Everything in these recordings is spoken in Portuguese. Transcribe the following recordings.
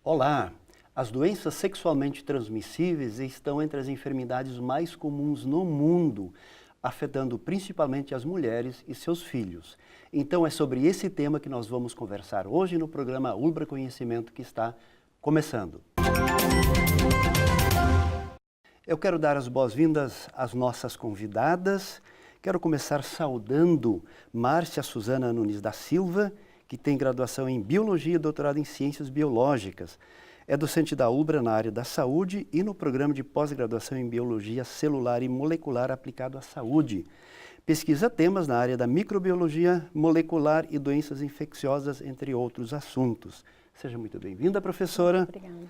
Olá! As doenças sexualmente transmissíveis estão entre as enfermidades mais comuns no mundo, afetando principalmente as mulheres e seus filhos. Então é sobre esse tema que nós vamos conversar hoje no programa Ulbra Conhecimento que está começando. Eu quero dar as boas-vindas às nossas convidadas. Quero começar saudando Márcia Suzana Nunes da Silva, que tem graduação em Biologia e doutorado em Ciências Biológicas. É docente da Ulbra na área da saúde e no programa de pós-graduação em Biologia Celular e Molecular aplicado à saúde. Pesquisa temas na área da microbiologia molecular e doenças infecciosas, entre outros assuntos. Seja muito bem-vinda, professora. Obrigada.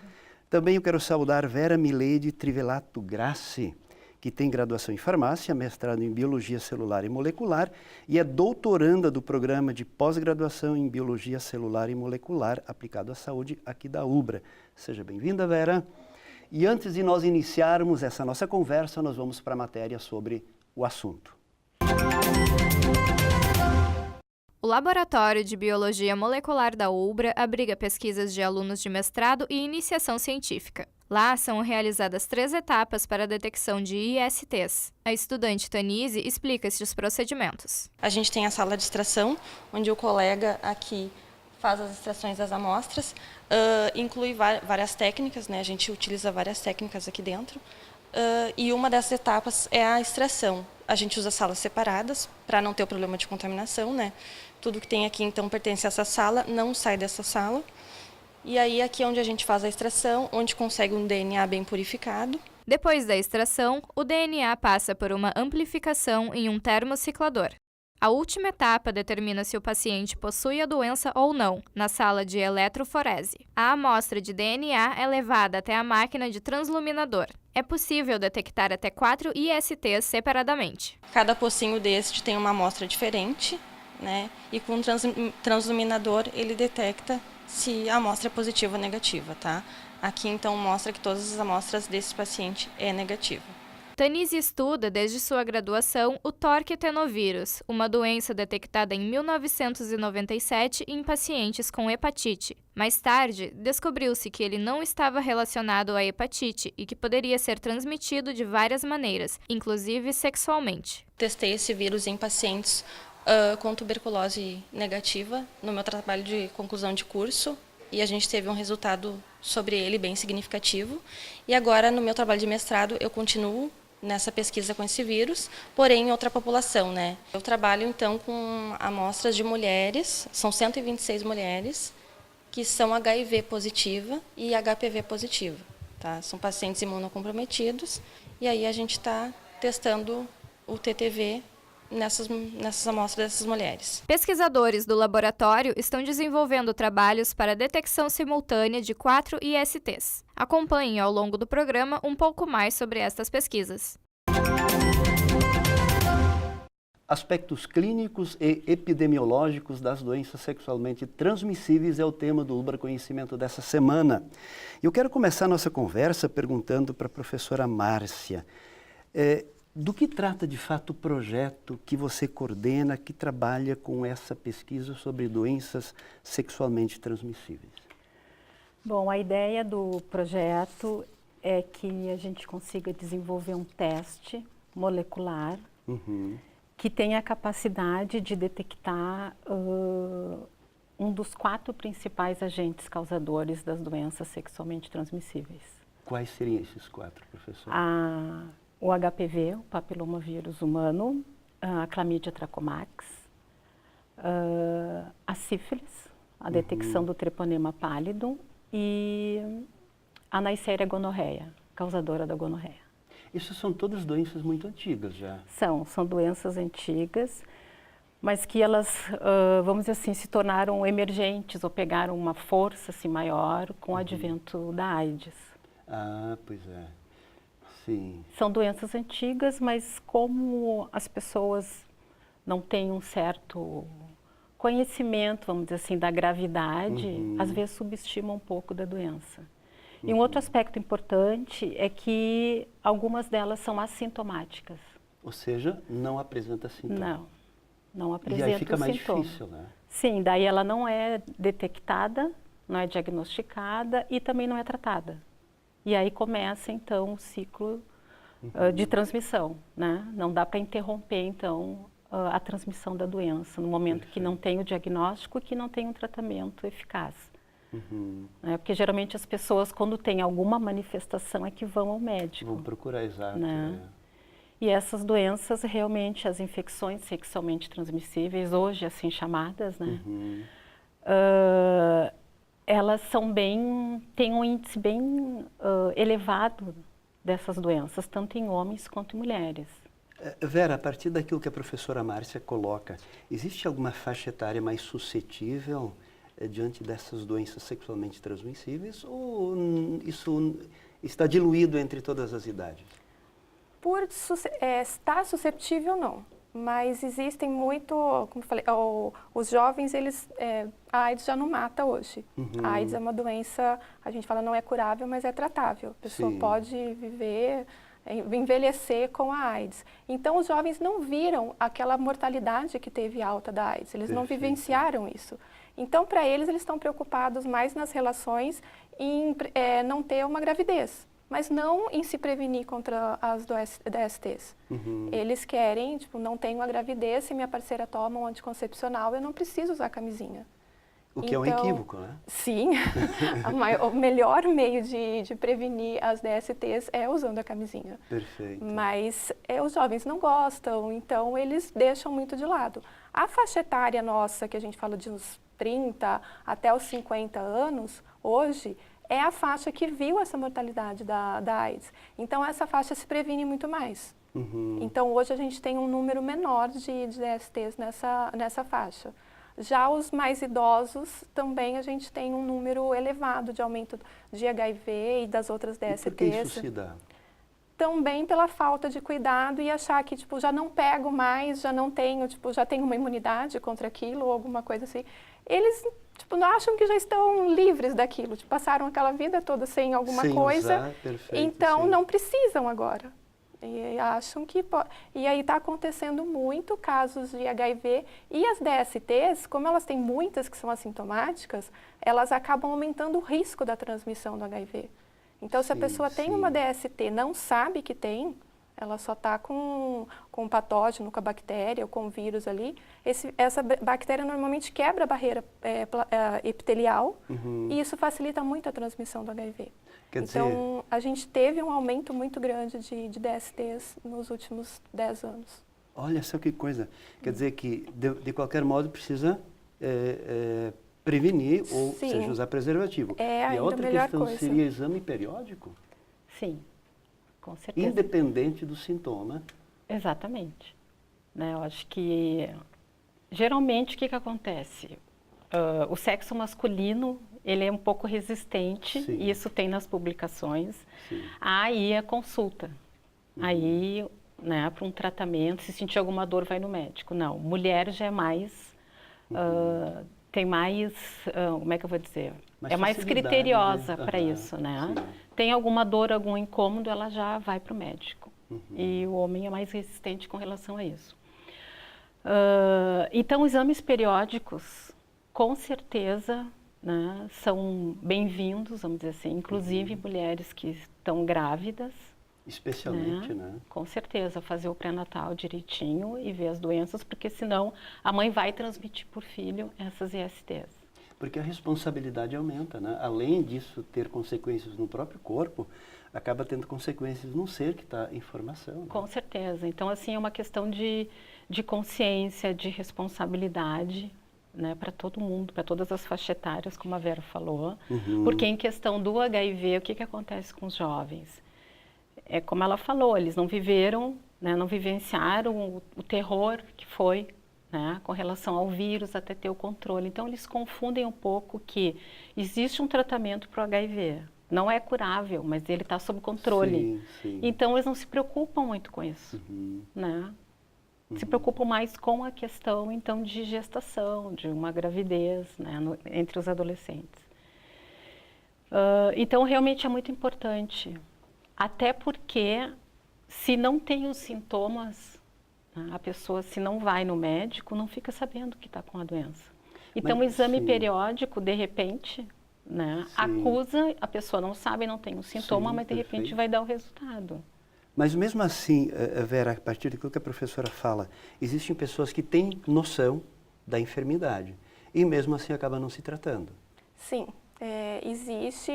Também eu quero saudar Vera Mileide Trivelato Grassi, que tem graduação em farmácia, mestrado em biologia celular e molecular e é doutoranda do programa de pós-graduação em biologia celular e molecular aplicado à saúde aqui da Ulbra. Seja bem-vinda, Vera. E antes de nós iniciarmos essa nossa conversa, nós vamos para a matéria sobre o assunto. O Laboratório de Biologia Molecular da Ulbra abriga pesquisas de alunos de mestrado e iniciação científica. Lá são realizadas 3 etapas para a detecção de ISTs. A estudante Tanise explica estes procedimentos. A gente tem a sala de extração, onde o colega aqui faz as extrações das amostras, inclui várias técnicas, né? A gente utiliza várias técnicas aqui dentro, e uma dessas etapas é a extração. A gente usa salas separadas para não ter o problema de contaminação, né? Tudo que tem aqui, então, pertence a essa sala, não sai dessa sala. E aí, aqui é onde a gente faz a extração, onde consegue um DNA bem purificado. Depois da extração, o DNA passa por uma amplificação em um termociclador. A última etapa determina se o paciente possui a doença ou não, na sala de eletroforese. A amostra de DNA é levada até a máquina de transluminador. É possível detectar até 4 ISTs separadamente. Cada pocinho deste tem uma amostra diferente, né? E com o transluminador ele detecta se a amostra é positiva ou negativa, tá? Aqui, então, mostra que todas as amostras desse paciente é negativa. Tanise estuda, desde sua graduação, o torquetenovírus, uma doença detectada em 1997 em pacientes com hepatite. Mais tarde, descobriu-se que ele não estava relacionado à hepatite e que poderia ser transmitido de várias maneiras, inclusive sexualmente. Testei esse vírus em pacientes com tuberculose negativa no meu trabalho de conclusão de curso e a gente teve um resultado sobre ele bem significativo. E agora, no meu trabalho de mestrado, eu continuo nessa pesquisa com esse vírus, porém em outra população, né? Eu trabalho, então, com amostras de mulheres, são 126 mulheres, que são HIV positiva e HPV positiva, tá? São pacientes imunocomprometidos e aí a gente está testando o TTV nessas amostras dessas mulheres. Pesquisadores do laboratório estão desenvolvendo trabalhos para a detecção simultânea de 4 ISTs. Acompanhem ao longo do programa um pouco mais sobre estas pesquisas. Aspectos clínicos e epidemiológicos das doenças sexualmente transmissíveis é o tema do Ulbra Conhecimento dessa semana. Eu quero começar a nossa conversa perguntando para a professora Márcia. Do que trata de fato o projeto que você coordena, que trabalha com essa pesquisa sobre doenças sexualmente transmissíveis? Bom, a ideia do projeto é que a gente consiga desenvolver um teste molecular que tenha a capacidade de detectar um dos 4 principais agentes causadores das doenças sexualmente transmissíveis. Quais seriam esses 4, professor? O HPV, o papilomavírus humano, a clamídia trachomatis, a sífilis, a detecção do treponema pálido e a Neisseria gonorreia, causadora da gonorreia. Isso são todas doenças muito antigas já. São doenças antigas, mas que elas, vamos dizer assim, se tornaram emergentes ou pegaram uma força assim, maior com o advento da AIDS. Ah, pois é. Sim. São doenças antigas, mas como as pessoas não têm um certo conhecimento, vamos dizer assim, da gravidade, às vezes subestimam um pouco da doença. E um outro aspecto importante é que algumas delas são assintomáticas. Ou seja, não apresenta sintoma. Não apresenta E aí fica mais sintoma. difícil, né? Sim, daí ela não é detectada, não é diagnosticada e também não é tratada. E aí começa, então, o ciclo de transmissão, né? Não dá para interromper, então, a transmissão da doença no momento que não tem o diagnóstico e que não tem um tratamento eficaz. Porque geralmente as pessoas, quando têm alguma manifestação, é que vão ao médico. Vão procurar, exato. Né? E essas doenças, realmente, as infecções sexualmente transmissíveis, hoje assim chamadas, né? Elas são têm um índice bem elevado dessas doenças, tanto em homens quanto em mulheres. Vera, a partir daquilo que a professora Márcia coloca, existe alguma faixa etária mais suscetível diante dessas doenças sexualmente transmissíveis ou isso está diluído entre todas as idades? Estar susceptível, não. Mas existem muito, como eu falei, os jovens, a AIDS já não mata hoje. A AIDS é uma doença, a gente fala não é curável, mas é tratável. A pessoa pode envelhecer com a AIDS. Então, os jovens não viram aquela mortalidade que teve alta da AIDS. Eles não vivenciaram isso. Então, para eles estão preocupados mais nas relações em não ter uma gravidez, mas não em se prevenir contra as DSTs. Eles querem, tipo, não tenho uma gravidez, se minha parceira toma um anticoncepcional, eu não preciso usar camisinha. O que é um equívoco, né? Sim, o melhor meio de prevenir as DSTs é usando a camisinha. Perfeito. Mas os jovens não gostam, então eles deixam muito de lado. A faixa etária nossa, que a gente fala de uns 30 até os 50 anos, hoje, é a faixa que viu essa mortalidade da AIDS. Então, essa faixa se previne muito mais. Então, hoje a gente tem um número menor de DSTs nessa faixa. Já os mais idosos, também a gente tem um número elevado de aumento de HIV e das outras DSTs. E por que isso se dá? Também pela falta de cuidado e achar que, tipo, já não pego mais, já não tenho, tipo, já tenho uma imunidade contra aquilo ou alguma coisa assim. Eles, tipo, não acham que já estão livres daquilo, tipo, passaram aquela vida toda sem alguma coisa, usar, perfeito, então não precisam agora. E acham que e aí está acontecendo muito casos de HIV e as DSTs, como elas têm muitas que são assintomáticas, elas acabam aumentando o risco da transmissão do HIV. Então, se a pessoa tem uma DST, não sabe que tem, ela só está com um patógeno, com a bactéria ou com o vírus ali, essa bactéria normalmente quebra a barreira epitelial e isso facilita muito a transmissão do HIV. Então, a gente teve um aumento muito grande de DSTs nos últimos 10 anos. Olha só que coisa. Quer dizer que, de qualquer modo, precisa prevenir, ou seja, usar preservativo. E a outra questão coisa seria exame periódico? Sim, com certeza. Independente do sintoma. Exatamente. Né, eu acho que, geralmente, o que acontece? O sexo masculino, ele é um pouco resistente, e isso tem nas publicações. Aí a consulta. Aí, né, para um tratamento, se sentir alguma dor, vai no médico. Não, mulher já é mais, tem mais, como é que eu vou dizer? É mais criteriosa para isso, né? Tem alguma dor, algum incômodo, ela já vai para o médico. E o homem é mais resistente com relação a isso. Então, exames periódicos, com certeza, né, são bem-vindos, vamos dizer assim, inclusive mulheres que estão grávidas. Especialmente, né? Com certeza, fazer o pré-natal direitinho e ver as doenças, porque senão a mãe vai transmitir por filho essas ISTs. Porque a responsabilidade aumenta, né? Além disso ter consequências no próprio corpo, acaba tendo consequências no ser que está em formação. Né? Com certeza. Então, assim, é uma questão de consciência, de responsabilidade, né, para todo mundo, para todas as faixas etárias, como a Vera falou. Porque em questão do HIV, o que acontece com os jovens? É como ela falou, eles não viveram, né, não vivenciaram o terror que foi, né, com relação ao vírus até ter o controle. Então, eles confundem um pouco que existe um tratamento para o HIV. Não é curável, mas ele está sob controle. Então, eles não se preocupam muito com isso, né? Se preocupam mais com a questão, então, de gestação, de uma gravidez, né, entre os adolescentes. Então, realmente é muito importante. Até porque, se não tem os sintomas, né, a pessoa, se não vai no médico, não fica sabendo que está com a doença. Então, o exame periódico, de repente, né? Sim. Acusa, a pessoa não sabe, não tem um sintoma, Sim, mas de repente perfeito. vai dar o resultado. Mas mesmo assim, Vera, a partir daquilo que a professora fala, existem pessoas que têm noção da enfermidade e mesmo assim acabam não se tratando. Sim, existe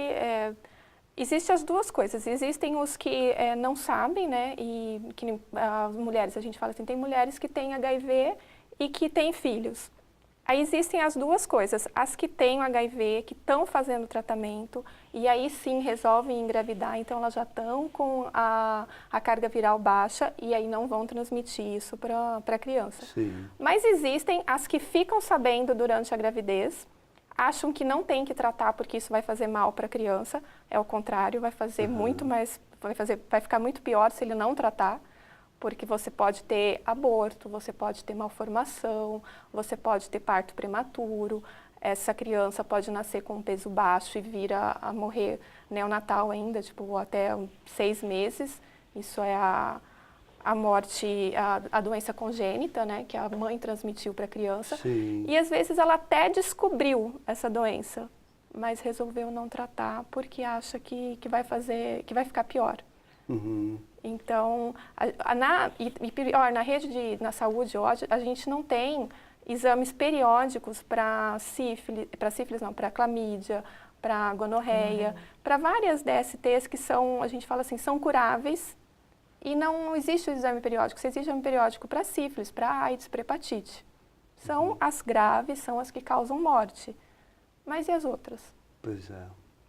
as duas coisas. Existem os que não sabem, né? E que as mulheres, a gente fala assim, tem mulheres que têm HIV e que têm filhos. Aí existem as duas coisas, as que têm o HIV, que estão fazendo tratamento, e aí sim resolvem engravidar, então elas já estão com a carga viral baixa e aí não vão transmitir isso para a criança. Sim. Mas existem as que ficam sabendo durante a gravidez, acham que não tem que tratar porque isso vai fazer mal para a criança, é o contrário, vai fazer muito mais, vai ficar muito pior se ele não tratar. Porque você pode ter aborto, você pode ter malformação, você pode ter parto prematuro, essa criança pode nascer com um peso baixo e vir a morrer neonatal ainda, tipo, até 6 meses. Isso é a morte, a doença congênita, né, que a mãe transmitiu para a criança. Sim. E às vezes ela até descobriu essa doença, mas resolveu não tratar porque acha que vai ficar pior. Uhum. Então, e pior, na saúde hoje, a gente não tem exames periódicos para sífilis não, para clamídia, para gonorreia, para várias DSTs que são, a gente fala assim, são curáveis e não existe o exame periódico. Você existe o exame periódico para sífilis, para AIDS, para hepatite. São as graves, são as que causam morte. Mas e as outras? Pois é.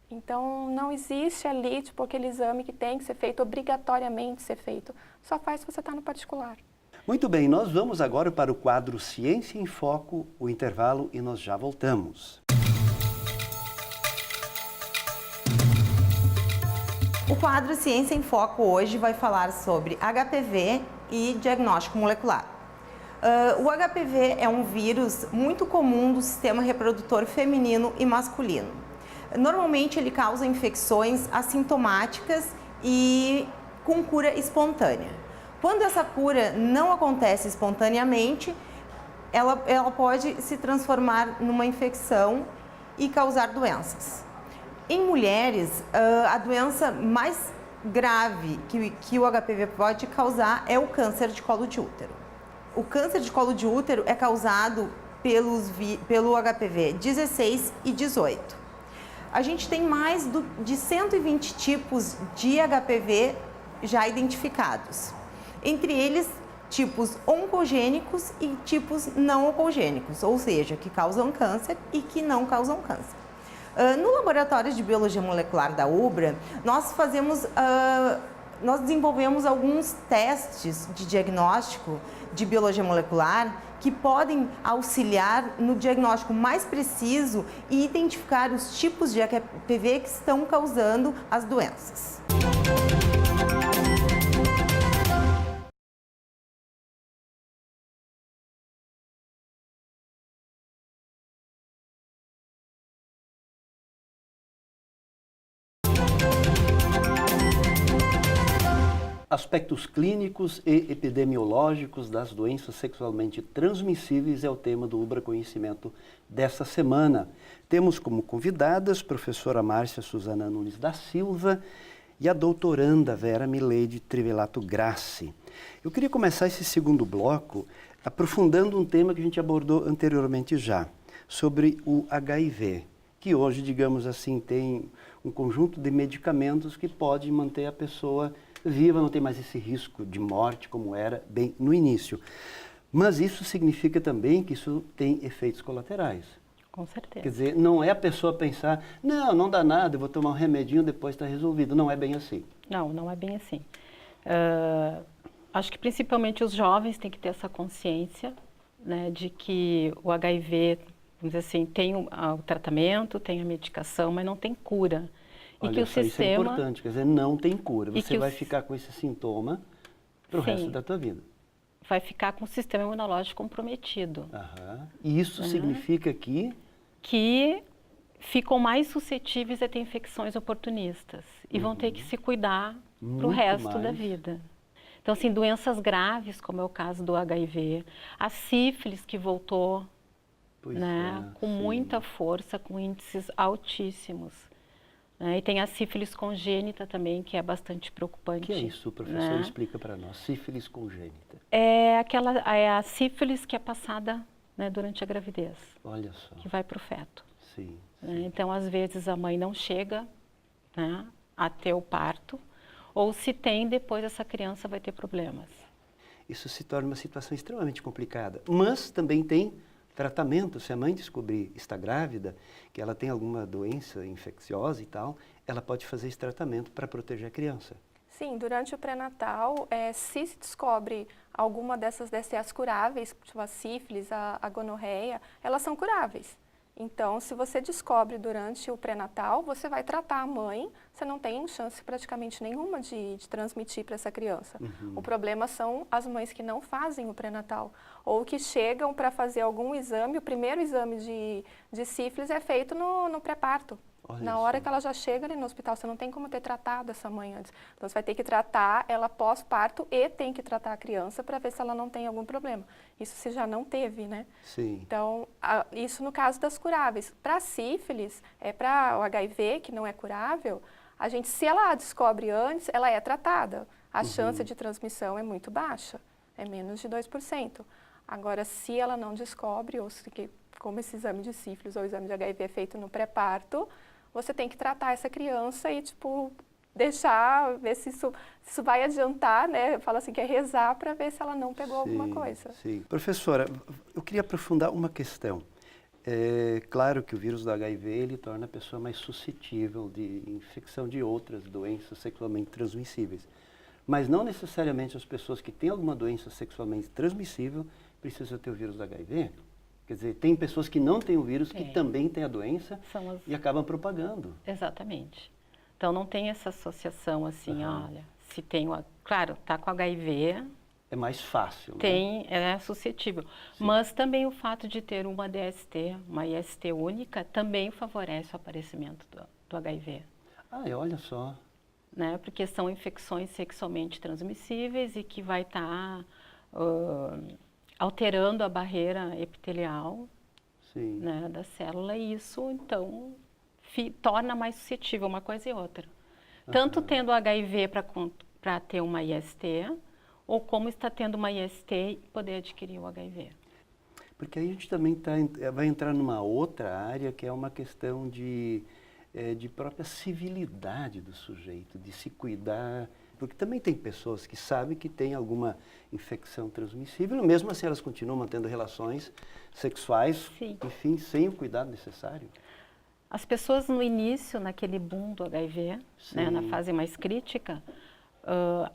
Então, não existe ali, tipo, aquele exame que tem que ser feito, obrigatoriamente ser feito. Só faz se você está no particular. Muito bem, nós vamos agora para o quadro Ciência em Foco, o intervalo, e nós já voltamos. O quadro Ciência em Foco hoje vai falar sobre HPV e diagnóstico molecular. O HPV é um vírus muito comum do sistema reprodutor feminino e masculino. Normalmente ele causa infecções assintomáticas e com cura espontânea. Quando essa cura não acontece espontaneamente, ela pode se transformar numa infecção e causar doenças. Em mulheres, a doença mais grave que o HPV pode causar é o câncer de colo de útero. O câncer de colo de útero é causado pelo HPV 16 e 18. A gente tem mais de 120 tipos de HPV já identificados. Entre eles, tipos oncogênicos e tipos não oncogênicos, ou seja, que causam câncer e que não causam câncer. No laboratório de biologia molecular da UBRA, nós desenvolvemos alguns testes de diagnóstico de biologia molecular que podem auxiliar no diagnóstico mais preciso e identificar os tipos de HPV que estão causando as doenças. Aspectos clínicos e epidemiológicos das doenças sexualmente transmissíveis é o tema do UBRA Conhecimento desta semana. Temos como convidadas a professora Márcia Suzana Nunes da Silva e a doutoranda Vera Mileide Trivelato Grassi. Eu queria começar esse segundo bloco aprofundando um tema que a gente abordou anteriormente já, sobre o HIV, que hoje, digamos assim, tem um conjunto de medicamentos que pode manter a pessoa viva, não tem mais esse risco de morte como era bem no início. Mas isso significa também que isso tem efeitos colaterais. Com certeza. Quer dizer, não é a pessoa pensar, não dá nada, eu vou tomar um remedinho, depois está resolvido. Não é bem assim. Não, não é bem assim. Acho que principalmente os jovens têm que ter essa consciência, né, de que o HIV, vamos dizer assim, tem o tratamento, tem a medicação, mas não tem cura. Olha, e que o sistema... isso é importante, quer dizer, não tem cura. E Você vai ficar com esse sintoma para o resto da tua vida. Vai ficar com o sistema imunológico comprometido. Aham. E isso significa que ficam mais suscetíveis a ter infecções oportunistas e vão ter que se cuidar para o resto da vida. Então, assim, doenças graves, como é o caso do HIV, a sífilis que voltou, Pois né? é, Com sim. muita força, com índices altíssimos. Né? E tem a sífilis congênita também, que é bastante O preocupante. que é isso, professor? Né? Explica para nós. Sífilis congênita. É a sífilis que é passada, né, durante a gravidez, Olha só. que vai para o feto. Sim, Né? Então, às vezes, a mãe não chega, né, a ter o parto, ou se tem, depois essa criança vai ter problemas. isso se torna uma situação extremamente complicada. Mas também tem tratamento. Se a mãe descobrir está grávida, que ela tem alguma doença infecciosa e tal, ela pode fazer esse tratamento para proteger a criança. Sim, durante o pré-natal, se descobre alguma dessas DSTs curáveis, tipo a sífilis, a gonorreia, elas são curáveis. Então, se você descobre durante o pré-natal, você vai tratar a mãe, você não tem chance praticamente nenhuma de transmitir para essa criança. O problema são as mães que não fazem o pré-natal, ou que chegam para fazer algum exame, o primeiro exame de sífilis é feito no pré-parto. Olha Na hora só. que ela já chega ali no hospital, você não tem como ter tratado essa mãe antes. Então, você vai ter que tratar ela pós-parto e tem que tratar a criança para ver se ela não tem algum problema. Isso você já não teve, né? Sim. Então, isso no caso das curáveis. Para sífilis, para o HIV, que não é curável, a gente, se ela descobre antes, ela é tratada. A chance de transmissão é muito baixa, é menos de 2%. Agora, se ela não descobre, ou se, como esse exame de sífilis ou exame de HIV é feito no pré-parto, você tem que tratar essa criança e, tipo, deixar, ver se isso vai adiantar, né? Fala assim, que é rezar para ver se ela não pegou alguma coisa. Sim. Professora, eu queria aprofundar uma questão. É claro que o vírus do HIV, ele torna a pessoa mais suscetível de infecção de outras doenças sexualmente transmissíveis. Mas não necessariamente as pessoas que têm alguma doença sexualmente transmissível precisam ter o vírus do HIV. Quer dizer, tem pessoas que não têm o vírus, que também têm a doença e acabam propagando. Exatamente. Então, não tem essa associação assim, olha, se tem, claro, está com HIV, é mais fácil, né? É suscetível. Sim. Mas também o fato de ter uma DST, uma IST única, também favorece o aparecimento do HIV. Ah, olha só. Né? Porque são infecções sexualmente transmissíveis e que vai estar alterando a barreira epitelial, né, da célula, e isso, então, torna mais suscetível uma coisa e outra. Tanto tendo HIV para ter uma IST, ou como está tendo uma IST e poder adquirir o HIV. Porque aí a gente também vai entrar numa outra área, que é uma questão de própria civilidade do sujeito, de se cuidar. Porque também tem pessoas que sabem que tem alguma infecção transmissível, mesmo assim elas continuam mantendo relações sexuais, enfim, sem o cuidado necessário. As pessoas no início, naquele boom do HIV, né, na fase mais crítica,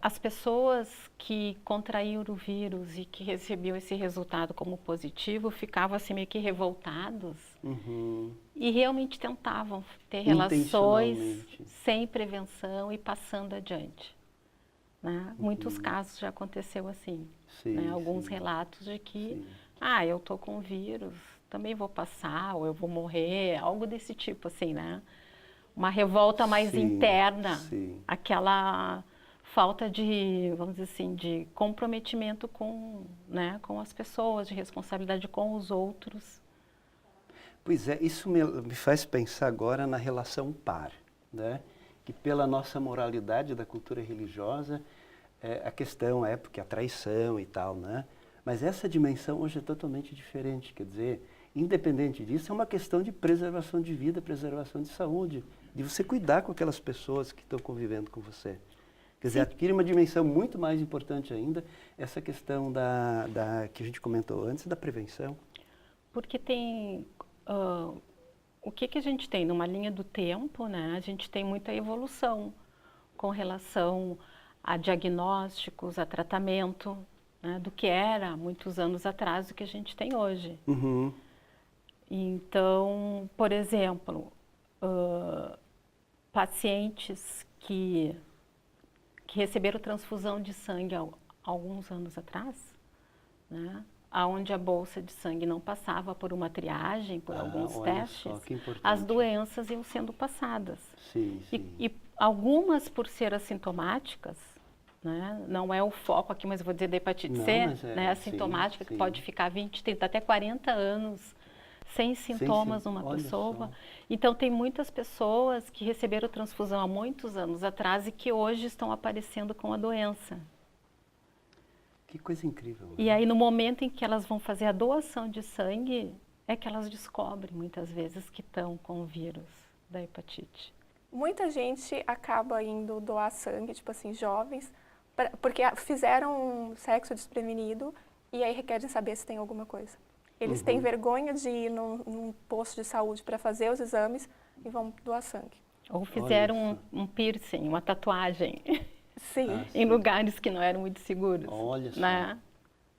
as pessoas que contraíram o vírus e que recebiam esse resultado como positivo ficavam assim meio que revoltados e realmente tentavam ter relações sem prevenção e passando adiante. Né? Muitos casos já aconteceu assim. Né? Alguns relatos de que, eu estou com o vírus, também vou passar, ou eu vou morrer, algo desse tipo, assim, né? Uma revolta mais interna, aquela falta de, vamos dizer assim, de comprometimento com, né, com as pessoas, de responsabilidade com os outros. Pois é, isso me faz pensar agora na relação par, né? Que pela nossa moralidade da cultura religiosa, a questão é porque a traição e tal, né? Mas essa dimensão hoje é totalmente diferente, quer dizer, independente disso, é uma questão de preservação de vida, preservação de saúde, de você cuidar com aquelas pessoas que estão convivendo com você. Quer dizer, adquire uma dimensão muito mais importante ainda, essa questão que a gente comentou antes, da prevenção. Porque tem... o que a gente tem? Numa linha do tempo, né, a gente tem muita evolução com relação a diagnósticos, a tratamento, né, do que era muitos anos atrás, do que a gente tem hoje. Então, por exemplo, pacientes que receberam transfusão de sangue há alguns anos atrás, né, onde a bolsa de sangue não passava por uma triagem, por alguns testes, as doenças iam sendo passadas. E algumas, por ser assintomáticas, né, não é o foco aqui, mas eu vou dizer da hepatite C, né, assintomática, que pode ficar 20, 30, até 40 anos sem sintomas numa olha pessoa. só. Então, tem muitas pessoas que receberam transfusão há muitos anos atrás e que hoje estão aparecendo com a doença. Que coisa incrível. Né? E aí, no momento em que elas vão fazer a doação de sangue, é que elas descobrem, muitas vezes, que estão com o vírus da hepatite. Muita gente acaba indo doar sangue, tipo assim, jovens, porque fizeram um sexo desprevenido e aí requerem saber se tem alguma coisa. Eles têm vergonha de ir num posto de saúde para fazer os exames e vão doar sangue. Ou fizeram um piercing, uma tatuagem, Sim. em lugares que não eram muito seguros. Olha só. Né?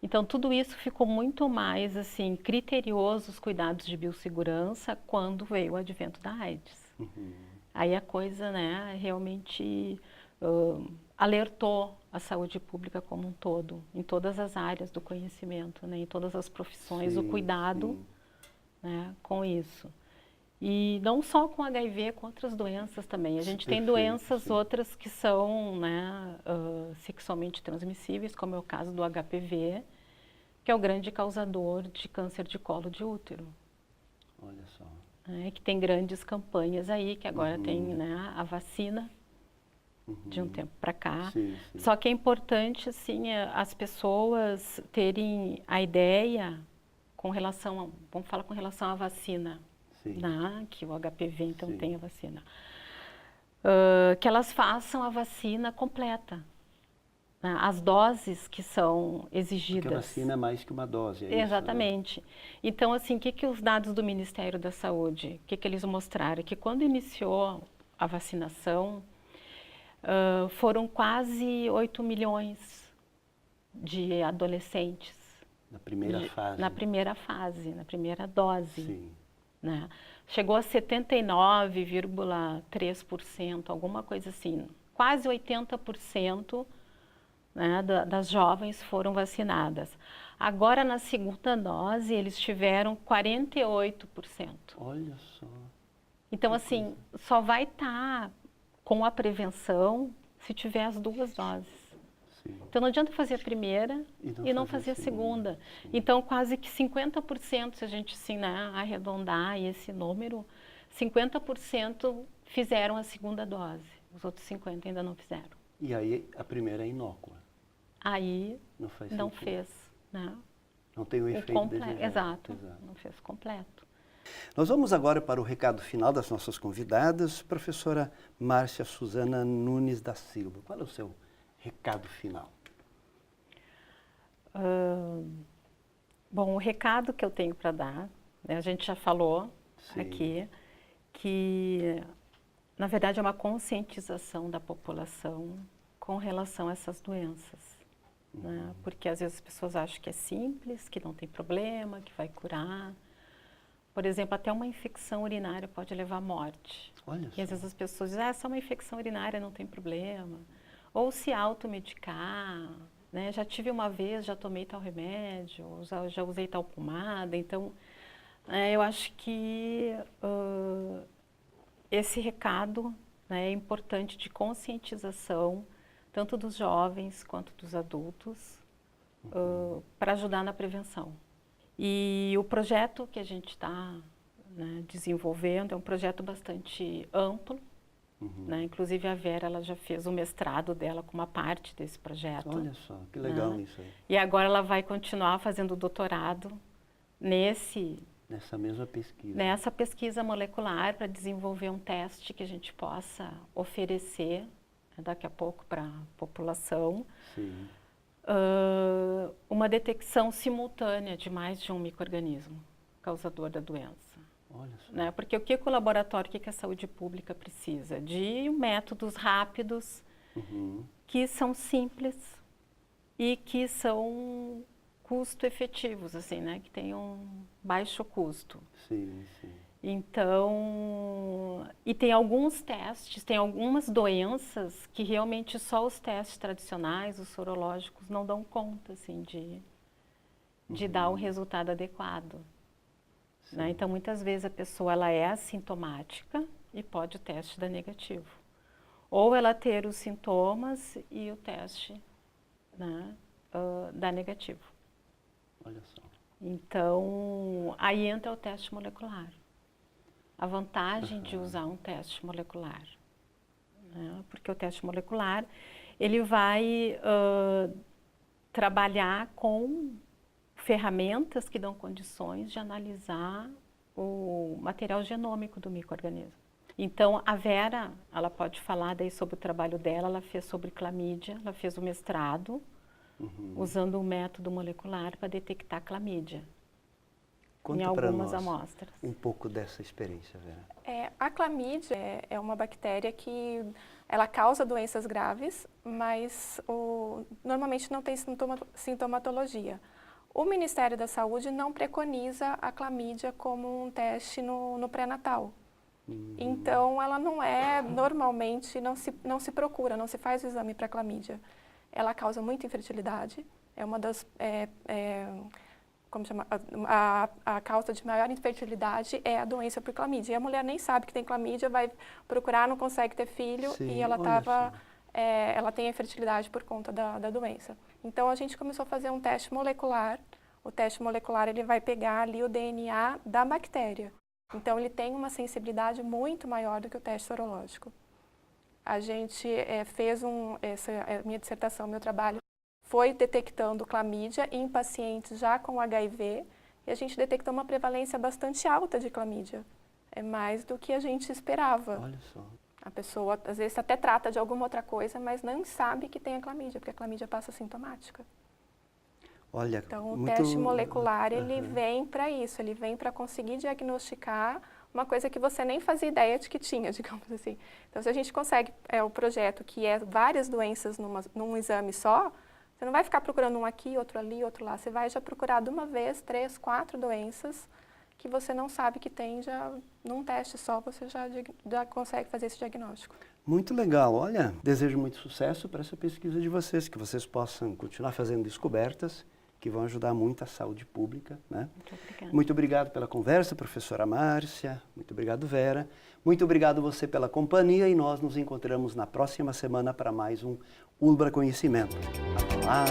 Então, tudo isso ficou muito mais assim, criterioso, os cuidados de biossegurança, quando veio o advento da AIDS. Aí a coisa, né, realmente alertou a saúde pública como um todo, em todas as áreas do conhecimento, né, em todas as profissões, o cuidado né, com isso. E não só com HIV, com outras doenças também. A gente tem doenças outras que são né, sexualmente transmissíveis, como é o caso do HPV, que é o grande causador de câncer de colo de útero. Olha só. Que tem grandes campanhas aí, que agora tem né, a vacina de um tempo para cá. Sim. Só que é importante assim, as pessoas terem a ideia com relação, vamos falar com relação à vacina, né, que o HPV então tem a vacina, que elas façam a vacina completa. As doses que são exigidas. Porque a vacina é mais que uma dose, é Exatamente. Isso, né? Então, assim, o que os dados do Ministério da Saúde, o que eles mostraram? Que quando iniciou a vacinação, foram quase 8 milhões de adolescentes. Na primeira fase. Na primeira fase, na primeira dose. Sim. Né? Chegou a 79,3%, alguma coisa assim. Quase 80%. Né, das jovens foram vacinadas. Agora, na segunda dose, eles tiveram 48%. Olha só. Então, assim, só vai estar com a prevenção se tiver as duas doses. Sim. Então, não adianta fazer a primeira e não fazer a segunda. Então, quase que 50%, se a gente assim, né, arredondar esse número, 50% fizeram a segunda dose. Os outros 50% ainda não fizeram. E aí, a primeira é inócua. Aí não fez, né? Não tem o efeito desejado. Exato, não fez completo. Nós vamos agora para o recado final das nossas convidadas, professora Márcia Suzana Nunes da Silva. Qual é o seu recado final? Bom, o recado que eu tenho para dar, né, a gente já falou aqui, que na verdade é uma conscientização da população com relação a essas doenças. Né? Porque às vezes as pessoas acham que é simples, que não tem problema, que vai curar. Por exemplo, até uma infecção urinária pode levar à morte. Olha só. E às vezes as pessoas dizem, é só uma infecção urinária, não tem problema. Ou se automedicar, né? Já tive uma vez, já tomei tal remédio, já usei tal pomada. Então, eu acho que esse recado, né, é importante de conscientização, tanto dos jovens quanto dos adultos, para ajudar na prevenção. E o projeto que a gente está desenvolvendo é um projeto bastante amplo. Né? Inclusive a Vera ela já fez o mestrado dela com uma parte desse projeto. Olha só, que legal isso aí. E agora ela vai continuar fazendo o doutorado nessa mesma pesquisa. Nessa pesquisa molecular para desenvolver um teste que a gente possa oferecer daqui a pouco para a população. Sim. Uma detecção simultânea de mais de um micro-organismo causador da doença. Olha só. Né? Porque o que o laboratório, o que a saúde pública precisa? De métodos rápidos, que são simples e que são custo-efetivos, assim, né? Que tem um baixo custo. Sim, sim. Então, e tem alguns testes, tem algumas doenças que realmente só os testes tradicionais, os sorológicos, não dão conta, assim, de dar o resultado adequado. Né? Então, muitas vezes a pessoa ela é assintomática e pode o teste dar negativo. Ou ela ter os sintomas e o teste, né, dar negativo. Olha só. Então, aí entra o teste molecular. A vantagem de usar um teste molecular, né? Porque o teste molecular, ele vai trabalhar com ferramentas que dão condições de analisar o material genômico do micro-organismo. Então, a Vera, ela pode falar daí sobre o trabalho dela, ela fez sobre clamídia, ela fez o mestrado, usando um método molecular para detectar clamídia. Conta em algumas amostras. Um pouco dessa experiência, Vera. A clamídia é uma bactéria que ela causa doenças graves, mas normalmente não tem sintomatologia. O Ministério da Saúde não preconiza a clamídia como um teste no pré-natal. Então, ela não é, normalmente, não se procura, não se faz o exame para clamídia. Ela causa muita infertilidade, é uma das... como chama? A causa de maior infertilidade é a doença por clamídia. E a mulher nem sabe que tem clamídia, vai procurar, não consegue ter filho. Sim, e ela ela tem a infertilidade por conta da doença. Então, a gente começou a fazer um teste molecular. O teste molecular, ele vai pegar ali o DNA da bactéria. Então, ele tem uma sensibilidade muito maior do que o teste sorológico. A gente fez essa é a minha dissertação, meu trabalho, foi detectando clamídia em pacientes já com HIV, e a gente detectou uma prevalência bastante alta de clamídia. É mais do que a gente esperava. Olha só. A pessoa, às vezes, até trata de alguma outra coisa, mas não sabe que tem a clamídia, porque a clamídia passa sintomática. Olha, então, o teste molecular, ele vem para isso, ele vem para conseguir diagnosticar uma coisa que você nem fazia ideia de que tinha, digamos assim. Então, se a gente consegue, o projeto que é várias doenças num exame só, você não vai ficar procurando um aqui, outro ali, outro lá. Você vai já procurar de uma vez 3, 4 doenças que você não sabe que tem, já num teste só você já consegue fazer esse diagnóstico. Muito legal. Olha, desejo muito sucesso para essa pesquisa de vocês, que vocês possam continuar fazendo descobertas que vão ajudar muito a saúde pública, né? Muito obrigada. Muito obrigado pela conversa, professora Márcia. Muito obrigado, Vera. Muito obrigado você pela companhia e nós nos encontramos na próxima semana para mais um Ulbra Conhecimento. Até lá!